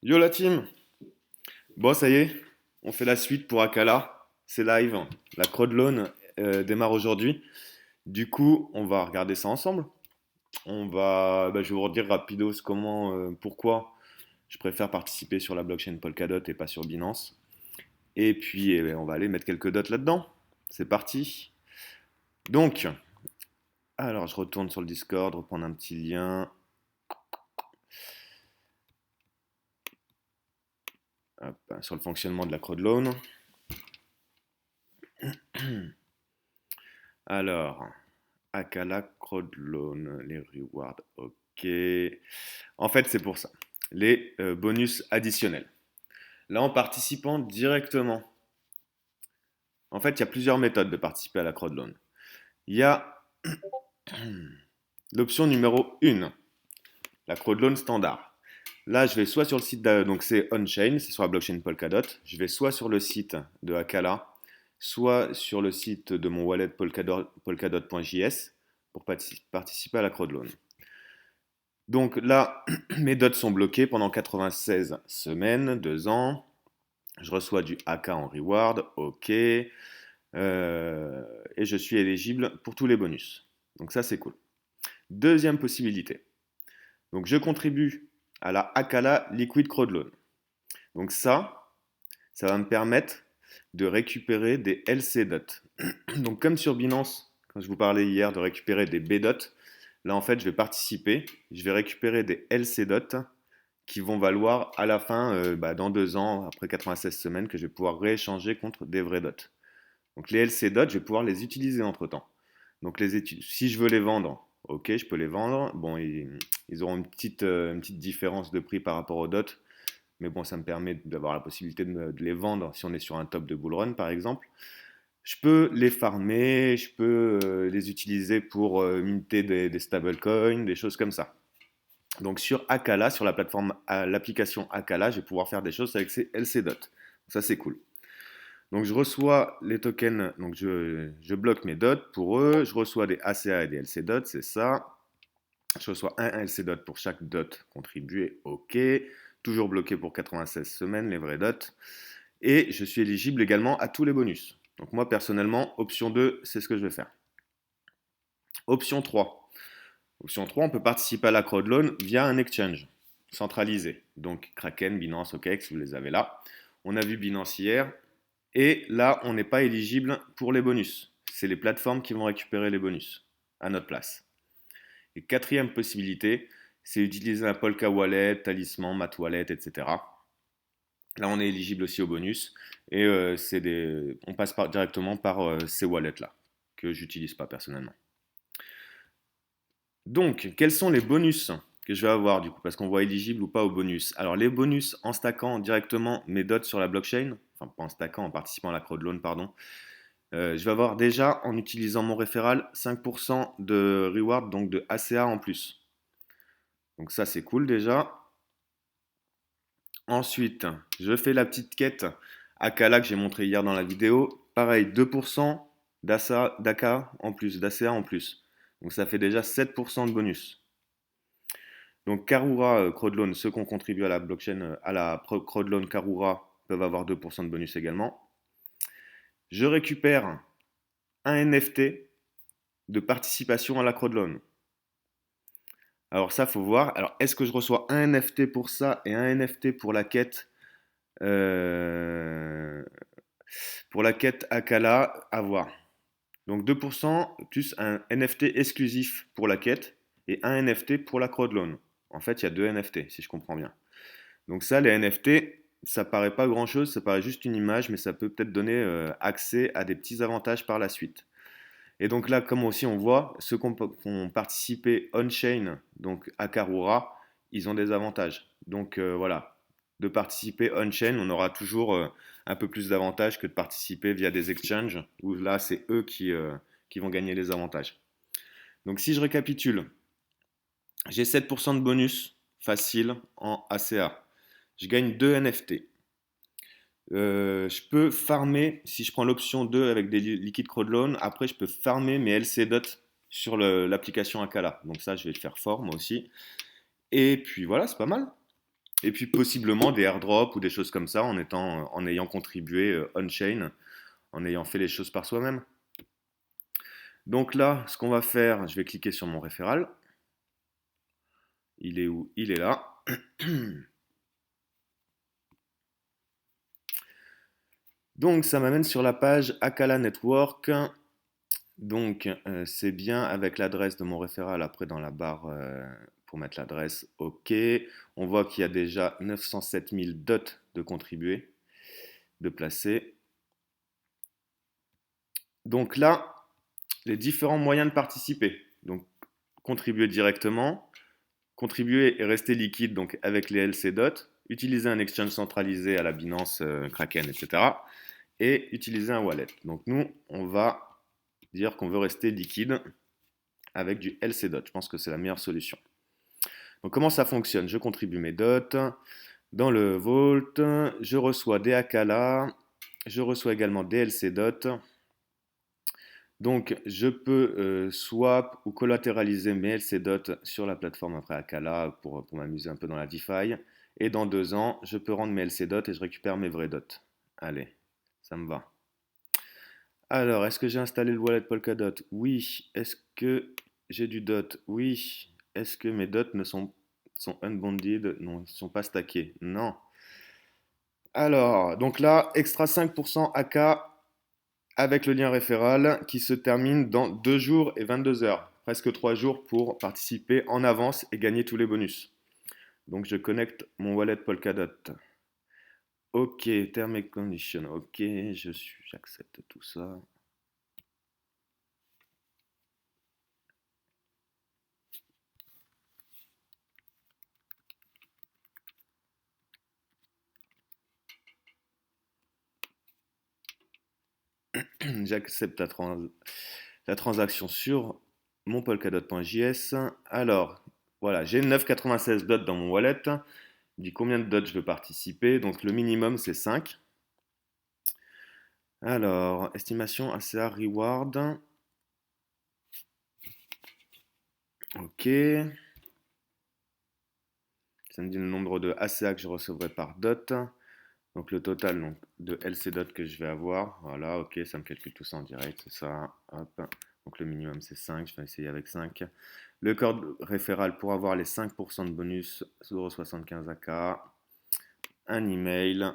Yo la team! Bon, ça y est, on fait la suite pour Akala. C'est live. La crowdloan démarre aujourd'hui. Du coup, on va regarder ça ensemble. Je vais vous redire rapidos pourquoi je préfère participer sur la blockchain Polkadot et pas sur Binance. Et puis, on va aller mettre quelques dots là-dedans. C'est parti. Donc, alors je retourne sur le Discord, reprendre un petit lien. Hop, sur le fonctionnement de la crowdloan. Alors, Akala Crowdloan, les rewards, ok. En fait, c'est pour ça. Les bonus additionnels. Là, en participant directement, en fait, il y a plusieurs méthodes de participer à la crowdloan. Il y a l'option numéro 1, la crowdloan standard. Là, je vais soit sur le site, donc c'est on-chain, c'est sur la blockchain Polkadot. Je vais soit sur le site de Akala, soit sur le site de mon wallet polkadot.js pour participer à la crowdloan. Donc là, mes dots sont bloqués pendant 96 semaines, 2 ans. Je reçois du AK en reward, ok. Et je suis éligible pour tous les bonus. Donc ça, c'est cool. Deuxième possibilité. Donc je contribue à la Akala Liquid Crowdloan. Donc ça va me permettre de récupérer des LC dots. Donc comme sur Binance, quand je vous parlais hier de récupérer des B dots, là en fait je vais participer, je vais récupérer des LC dots qui vont valoir à la fin, dans 2 ans, après 96 semaines, que je vais pouvoir rééchanger contre des vrais dots. Donc les LC dots, je vais pouvoir les utiliser entre temps. Donc si je veux les vendre, ok, je peux les vendre. Bon, ils auront une petite différence de prix par rapport aux dots, mais bon, ça me permet d'avoir la possibilité de les vendre si on est sur un top de bull run par exemple. Je peux les farmer, je peux les utiliser pour minter des stablecoins, des choses comme ça. Donc sur Akala, sur la plateforme, l'application Akala, je vais pouvoir faire des choses avec ces LC dots. Ça c'est cool. Donc je reçois les tokens, donc je bloque mes dots pour eux, je reçois des ACA et des LC dots, c'est ça. Je reçois un LC dot pour chaque dot contribué, ok. Toujours bloqué pour 96 semaines, les vrais dots. Et je suis éligible également à tous les bonus. Donc moi personnellement, option 2, c'est ce que je vais faire. Option 3. Option 3, on peut participer à la crowdloan via un exchange centralisé. Donc Kraken, Binance, OKEx, vous les avez là. On a vu Binance hier. Et là, on n'est pas éligible pour les bonus. C'est les plateformes qui vont récupérer les bonus à notre place. Et quatrième possibilité, c'est utiliser un Polka Wallet, Talisman, Mat Wallet, etc. Là, on est éligible aussi aux bonus. Et on passe directement par ces wallets-là, que j'utilise pas personnellement. Donc, quels sont les bonus que je vais avoir du coup, parce qu'on voit éligible ou pas aux bonus. Alors, les bonus en stackant directement mes dots sur la blockchain, enfin pas en stackant, en participant à la crowdloan, pardon, je vais avoir déjà, en utilisant mon référal, 5% de reward, donc de ACA en plus. Donc ça, c'est cool déjà. Ensuite, je fais la petite quête Akala que j'ai montré hier dans la vidéo. Pareil, 2% d'ACA en plus, d'ACA en plus. Donc ça fait déjà 7% de bonus. Donc Karura, Crowdloan, ceux qui ont contribué à la blockchain, à la Crowdloan Karura peuvent avoir 2% de bonus également. Je récupère un NFT de participation à la crowdloan. Alors ça, faut voir. Alors, est-ce que je reçois un NFT pour ça et un NFT euh, pour la quête Akala? À voir. Donc 2% plus un NFT exclusif pour la quête et un NFT pour la crowdloan. En fait, il y a deux NFT, si je comprends bien. Donc ça, les NFT, ça paraît pas grand-chose, ça paraît juste une image, mais ça peut peut-être donner accès à des petits avantages par la suite. Et donc là, comme aussi on voit, ceux qui ont participé on-chain, donc à Karura, ils ont des avantages. Donc voilà, de participer on-chain, on aura toujours un peu plus d'avantages que de participer via des exchanges, où là, c'est eux qui vont gagner les avantages. Donc si je récapitule, j'ai 7% de bonus facile en ACA. Je gagne 2 NFT. Je peux farmer, si je prends l'option 2 avec des liquid crowdloan, après je peux farmer mes LC dots sur l'application Akala. Donc ça, je vais le faire fort moi aussi. Et puis voilà, c'est pas mal. Et puis possiblement des airdrops ou des choses comme ça en ayant contribué on-chain, en ayant fait les choses par soi-même. Donc là, ce qu'on va faire, je vais cliquer sur mon référal. Il est où? Il est là. Donc ça m'amène sur la page Akala Network. Donc c'est bien avec l'adresse de mon référal après dans la barre pour mettre l'adresse. OK. On voit qu'il y a déjà 907 000 dots de contribués, de placés. Donc là, les différents moyens de participer. Donc contribuer directement, contribuer et rester liquide donc avec les LC DOT, utiliser un exchange centralisé à la Binance, Kraken, etc. Et utiliser un wallet. Donc nous, on va dire qu'on veut rester liquide avec du LC DOT. Je pense que c'est la meilleure solution. Donc comment ça fonctionne? Je contribue mes dots dans le Vault, je reçois des Akala, je reçois également des LC DOT. Donc, je peux swap ou collatéraliser mes LC DOT sur la plateforme après Akala pour m'amuser un peu dans la DeFi. Et dans 2 ans, je peux rendre mes LC DOT et je récupère mes vrais DOT. Allez, ça me va. Alors, est-ce que j'ai installé le wallet Polkadot? Oui. Est-ce que j'ai du DOT? Oui. Est-ce que mes DOT sont unbonded? Non, ils ne sont pas stackés. Non. Alors, donc là, extra 5% AK avec le lien référal qui se termine dans 2 jours et 22 heures. Presque 3 jours pour participer en avance et gagner tous les bonus. Donc je connecte mon wallet Polkadot. Ok, term and condition. Ok, j'accepte tout ça. J'accepte la transaction sur mon polkadot.js. Alors, voilà, j'ai 9,96 dots dans mon wallet. Il dit combien de dots je veux participer. Donc le minimum c'est 5. Alors, estimation ACA reward. Ok. Ça me dit le nombre de ACA que je recevrai par dot. Donc le total donc, de LC dot que je vais avoir. Voilà, ok, ça me calcule tout ça en direct, c'est ça. Hop. Donc le minimum c'est 5, je vais essayer avec 5. Le code référal pour avoir les 5% de bonus 0,75 AK. Un email.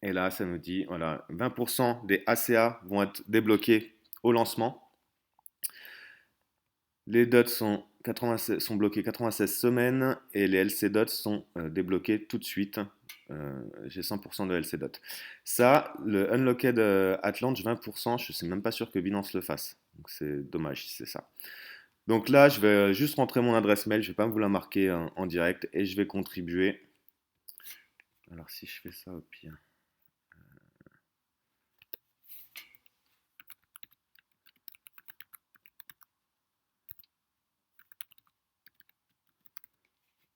Et là, ça nous dit, voilà, 20% des ACA vont être débloqués au lancement. Les dots sont bloqués 96 semaines et les LC dots sont débloqués tout de suite. J'ai 100% de LC dot. Ça, le unlocked at launch 20%, je ne suis même pas sûr que Binance le fasse. Donc c'est dommage si c'est ça. Donc là, je vais juste rentrer mon adresse mail, je ne vais pas vous la marquer en direct et je vais contribuer. Alors si je fais ça au pire.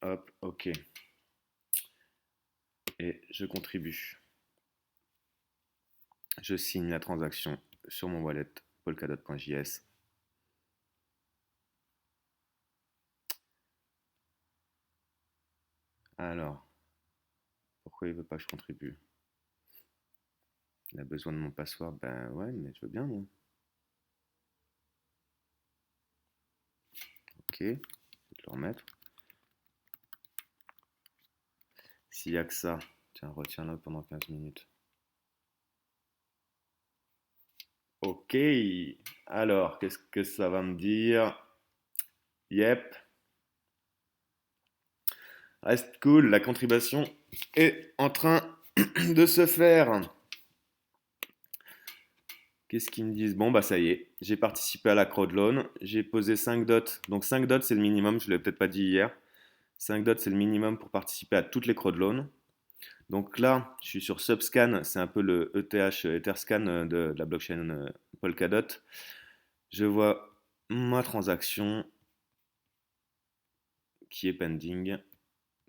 Hop, ok. Et je contribue. Je signe la transaction sur mon wallet polkadot.js. Alors, pourquoi il ne veut pas que je contribue? Il a besoin de mon password. Ben ouais, mais je veux bien, moi. Ok, je vais te le remettre. S'il n'y a que ça, tiens, retiens-le pendant 15 minutes. Ok, alors, qu'est-ce que ça va me dire? Yep, reste cool, la contribution est en train de se faire. Qu'est-ce qu'ils me disent? Bon, bah ça y est, j'ai participé à la crowdloan, j'ai posé 5 dots. Donc 5 dots, c'est le minimum, je ne l'ai peut-être pas dit hier. 5 dots, c'est le minimum pour participer à toutes les crowdloans. Donc là, je suis sur Subscan, c'est un peu le ETH, Etherscan de la blockchain Polkadot. Je vois ma transaction qui est pending.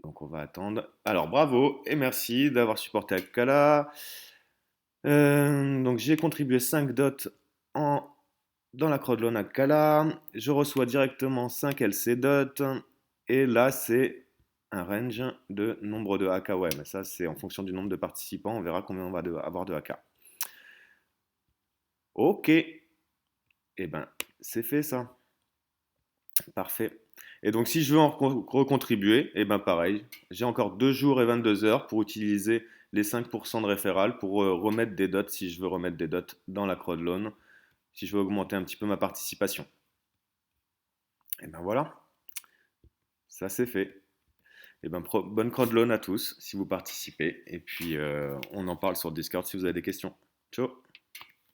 Donc on va attendre. Alors bravo et merci d'avoir supporté Akala. Donc j'ai contribué 5 dots en dans la crowdloan Akala, je reçois directement 5 LC dot. Et là, c'est un range de nombre de AK. Ouais, mais ça, c'est en fonction du nombre de participants. On verra combien on va avoir de AK. Ok. Eh ben, c'est fait ça. Parfait. Et donc, si je veux en recontribuer, eh ben pareil, j'ai encore 2 jours et 22 heures pour utiliser les 5% de référal pour remettre des dots si je veux remettre des dots dans la crowdloan, si je veux augmenter un petit peu ma participation. Et ben voilà, ça c'est fait. Et ben bonne crowdloan à tous si vous participez. Et puis on en parle sur Discord si vous avez des questions. Ciao.